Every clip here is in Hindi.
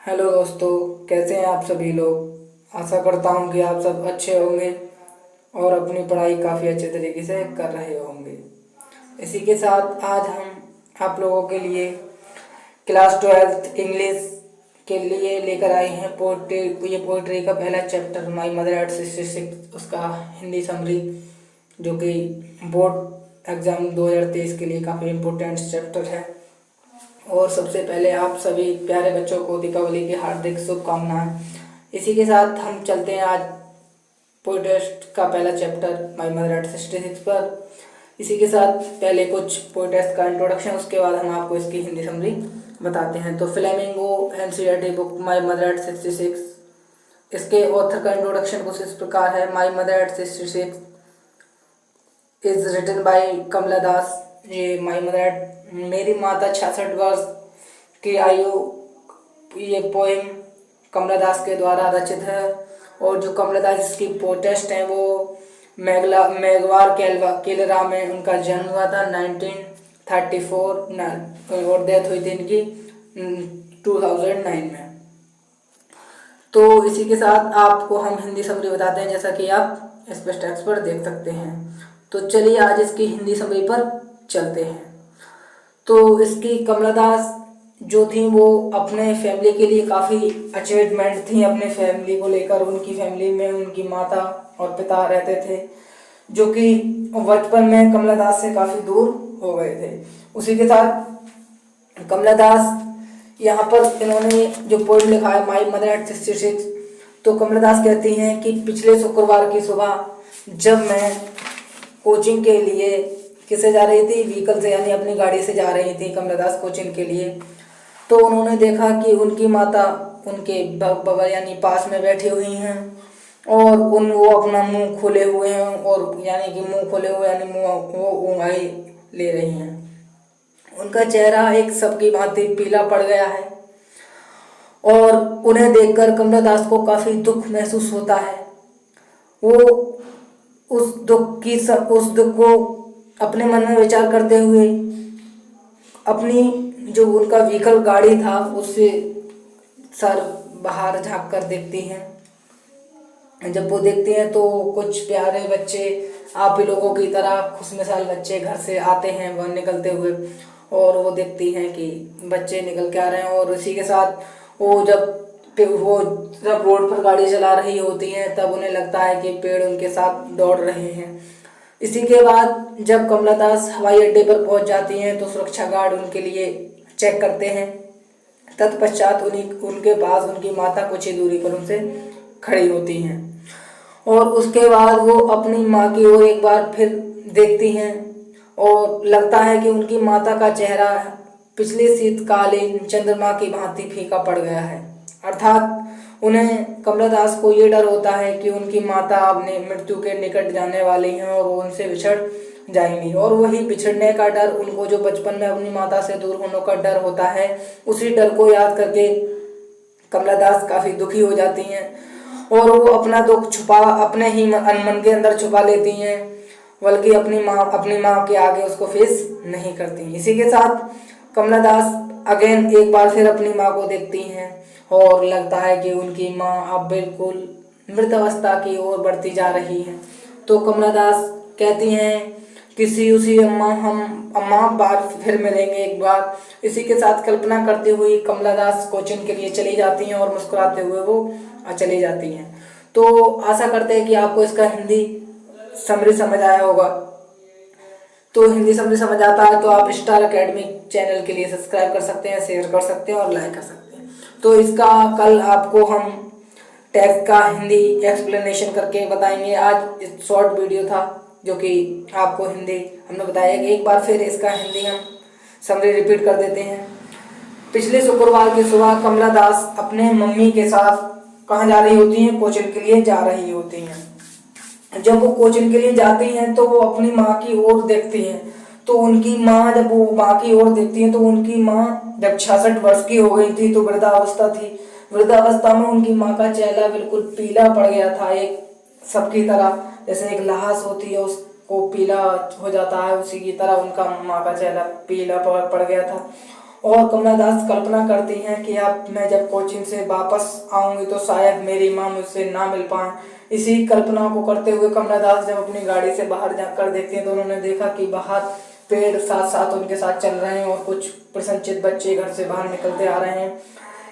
हेलो दोस्तों, कैसे हैं आप सभी लोग। आशा करता हूं कि आप सब अच्छे होंगे और अपनी पढ़ाई काफ़ी अच्छे तरीके से कर रहे होंगे। इसी के साथ आज हम आप लोगों के लिए क्लास 12th इंग्लिश के लिए लेकर आए हैं पोएट्री। ये पोएट्री का पहला चैप्टर माई मदर एट 66, उसका हिंदी समरी, जो कि बोर्ड एग्ज़ाम 2023 के लिए काफ़ी इम्पोर्टेंट चैप्टर है। और सबसे पहले आप सभी प्यारे बच्चों को दीपावली की हार्दिक शुभकामनाएं। इसी के साथ हम चलते हैं आज पोएटेस्ट का पहला चैप्टर माई मदर एट 66 पर। इसी के साथ पहले कुछ पोएटेस्ट का इंट्रोडक्शन, उसके बाद हम आपको इसकी हिंदी समरी बताते हैं। तो Flamingo NCERT book My Mother at 66, इसके ऑथर का इंट्रोडक्शन कुछ इस प्रकार है। My Mother at 66 is written by Kamala Das. ये माई मदर, मेरी माता 66 वर्ष की आयु, ये पोएम कमला दास के द्वारा रचित है। और जो कमला दास की पोटेस्ट हैं वो मेघवार केलरा में उनका जन्म हुआ था 1934 और डेथ हुई थी इनकी 2009 में। तो इसी के साथ आपको हम हिंदी समरी बताते हैं, जैसा कि आप इस पर टेक्स्ट पर देख सकते हैं। तो चलिए आज इसकी हिंदी समरी पर चलते हैं। तो इसकी कमला दास जो थी वो अपने फैमिली के लिए काफ़ी अचीवमेंट थी। अपने फैमिली को लेकर उनकी फैमिली में उनकी माता और पिता रहते थे, जो कि बचपन में कमला दास से काफ़ी दूर हो गए थे। उसी के साथ कमला दास यहाँ पर इन्होंने जो पोएम लिखा है माई मदर एट 66, तो कमला दास कहती हैं कि पिछले शुक्रवार की सुबह जब मैं कोचिंग के लिए किसे जा रही थी, व्हीकल से यानी अपनी गाड़ी से जा रही थी कमला दास कोचिंग के लिए, तो उन्होंने देखा कि उनकी माता उनके बगल यानी पास में बैठी हुई हैं और वो अपना मुंह खोले हुए हैं, और यानी कि मुंह खोले हुए यानी मुंह वो ऊँघाई ले रही हैं। उनका चेहरा एक सबकी भांति पीला पड़ गया है और उन्हें देखकर कमला दास को काफ़ी दुख महसूस होता है। वो उस दुख को अपने मन में विचार करते हुए अपनी जो उनका व्हीकल गाड़ी था उससे सर बाहर झांक कर देखती हैं। जब वो देखती हैं तो कुछ प्यारे बच्चे आप ही लोगों की तरह खुशमिसाल बच्चे घर से आते हैं वह निकलते हुए, और वो देखती हैं कि बच्चे निकल के आ रहे हैं। और इसी के साथ वो जब रोड पर गाड़ी चला रही होती हैं तब उन्हें लगता है कि पेड़ उनके साथ दौड़ रहे हैं। इसी के बाद जब कमला दास हवाई अड्डे पर पहुंच जाती हैं तो सुरक्षा गार्ड उनके लिए चेक करते हैं। तत्पश्चात उनके पास उनकी माता कुछ ही दूरी पर उनसे खड़ी होती हैं और उसके बाद वो अपनी माँ की ओर एक बार फिर देखती हैं और लगता है कि उनकी माता का चेहरा पिछले शीतकालीन चंद्रमा की भांति फीका पड़ गया है। अर्थात उन्हें कमला दास को ये डर होता है कि उनकी माता अपने मृत्यु के निकट जाने वाली हैं और वो उनसे बिछड़ जाएंगी। और वही बिछड़ने का डर उनको जो बचपन में अपनी माता से दूर होने का डर होता है, उसी डर को याद करके कमला दास काफ़ी दुखी हो जाती हैं और वो अपना दुख अपने ही मन के अंदर छुपा लेती हैं, बल्कि अपनी माँ के आगे उसको फेस नहीं करती। इसी के साथ कमला दास अगेन एक बार फिर अपनी माँ को देखती हैं और लगता है कि उनकी माँ अब बिल्कुल मृत अवस्था की ओर बढ़ती जा रही है। तो कमला दास कहती हैं किसी उसी अम्मा बार फिर मिलेंगे एक बार। इसी के साथ कल्पना करती हुई कमला दास कोचिंग के लिए चली जाती हैं और मुस्कुराते हुए वो चली जाती हैं। तो आशा करते हैं कि आपको इसका हिंदी समरी समझ आया होगा। तो हिंदी समझ आता है तो आप स्टार एकेडमिक चैनल के लिए सब्सक्राइब कर सकते हैं, शेयर कर सकते हैं और लाइक कर सकते हैं। तो इसका कल आपको हम टेक्स्ट का हिंदी एक्सप्लेनेशन करके बताएंगे। आज शॉर्ट वीडियो था जो कि आपको हिंदी हमने बताया कि एक बार फिर इसका हिंदी हम समरी रिपीट कर देते हैं। पिछले शुक्रवार की सुबह कमला दास अपने मम्मी के साथ कहाँ जा रही होती हैं, कोचिंग के लिए जा रही होती हैं। जब वो कोचिंग के लिए जाती हैं तो वो अपनी माँ की ओर देखती हैं, तो उनकी माँ जब वो माँ की ओर देखती हैं तो उनकी माँ जब 66 वर्ष की हो गई थी तो वृद्धावस्था थी। वृद्धावस्था में उनकी माँ का चेहरा बिल्कुल पीला पड़ गया था, एक सबकी तरह जैसे एक लाश होती है उसको पीला हो जाता है, उसी की तरह उनका माँ का चेहरा पीला पड़ गया था। और कमला दास कल्पना करती हैं कि अब मैं जब कोचिंग से वापस आऊंगी तो शायद मेरी माँ मुझसे ना मिल पाए। इसी कल्पना को करते हुए कमला दास जब अपनी गाड़ी से बाहर जाकर देखती हैं तो उन्होंने देखा कि बाहर पेड़ साथ साथ उनके साथ चल रहे हैं और कुछ प्रसन्नचित्त बच्चे घर से बाहर निकलते आ रहे हैं।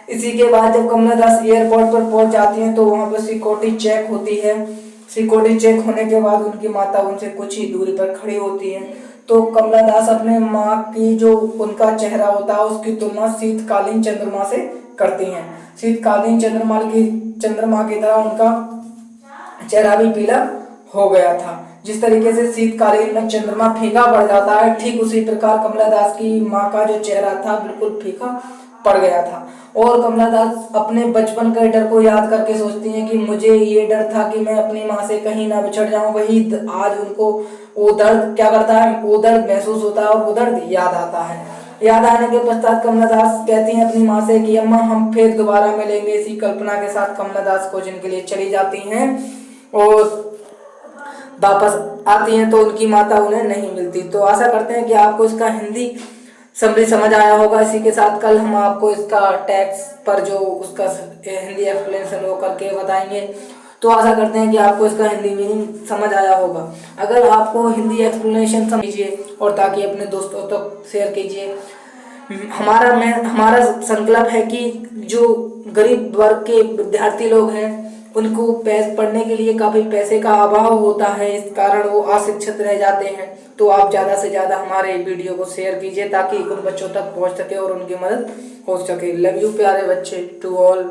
इसी के बाद जब कमला दास एयरपोर्ट पर पहुंच जाती हैं तो वहां पर सिक्योरिटी चेक होती है। सिक्योरिटी चेक होने के बाद उनकी माता उनसे कुछ ही दूरी पर खड़ी होती है। तो कमला दास अपने माँ की जो उनका चेहरा होता है उसकी तुलना शीतकालीन चंद्रमा से करती हैं। शीतकालीन चंद्रमा की तरह उनका चेहरा भी पीला हो गया था। जिस तरीके से शीतकालीन में चंद्रमा फीका पड़ जाता है, ठीक उसी प्रकार कमला दास की माँ का जो चेहरा था बिल्कुल फीका पड़ गया था। और कमला दास अपने बचपन के डर को याद करके सोचती हैं कि मुझे ये डर था कि मैं अपनी माँ से कहीं ना बिछड़ जाऊं, वही आज उनको वो दर्द क्या करता है, वो दर्द महसूस होता है और वो दर्द याद आता है। याद आने के पश्चात कमला दास कहती हैं अपनी माँ से कि अम्मा हम फिर दोबारा मिलेंगे। इसी कल्पना के साथ कमला दास कोचिंग के लिए चली जाती हैं और वापस आती हैं तो उनकी माता उन्हें नहीं मिलती। तो आशा करते हैं कि आपको इसका हिंदी समरी समझ आया होगा। इसी के साथ कल हम आपको इसका टैक्स पर जो उसका हिंदी एक्सप्लेनेशन वो करके बताएंगे। तो आशा करते हैं कि आपको इसका हिंदी मीनिंग समझ आया होगा। अगर आपको हिंदी एक्सप्लेनेशन समझिए और ताकि अपने दोस्तों तक शेयर कीजिए। हमारा संकल्प है कि जो गरीब वर्ग के विद्यार्थी लोग हैं उनको पढ़ने के लिए काफ़ी पैसे का अभाव होता है, इस कारण वो अशिक्षित रह जाते हैं। तो आप ज़्यादा से ज़्यादा हमारे वीडियो को शेयर कीजिए ताकि उन बच्चों तक पहुंच सके और उनकी मदद हो सके। लव यू प्यारे बच्चे, टू ऑल।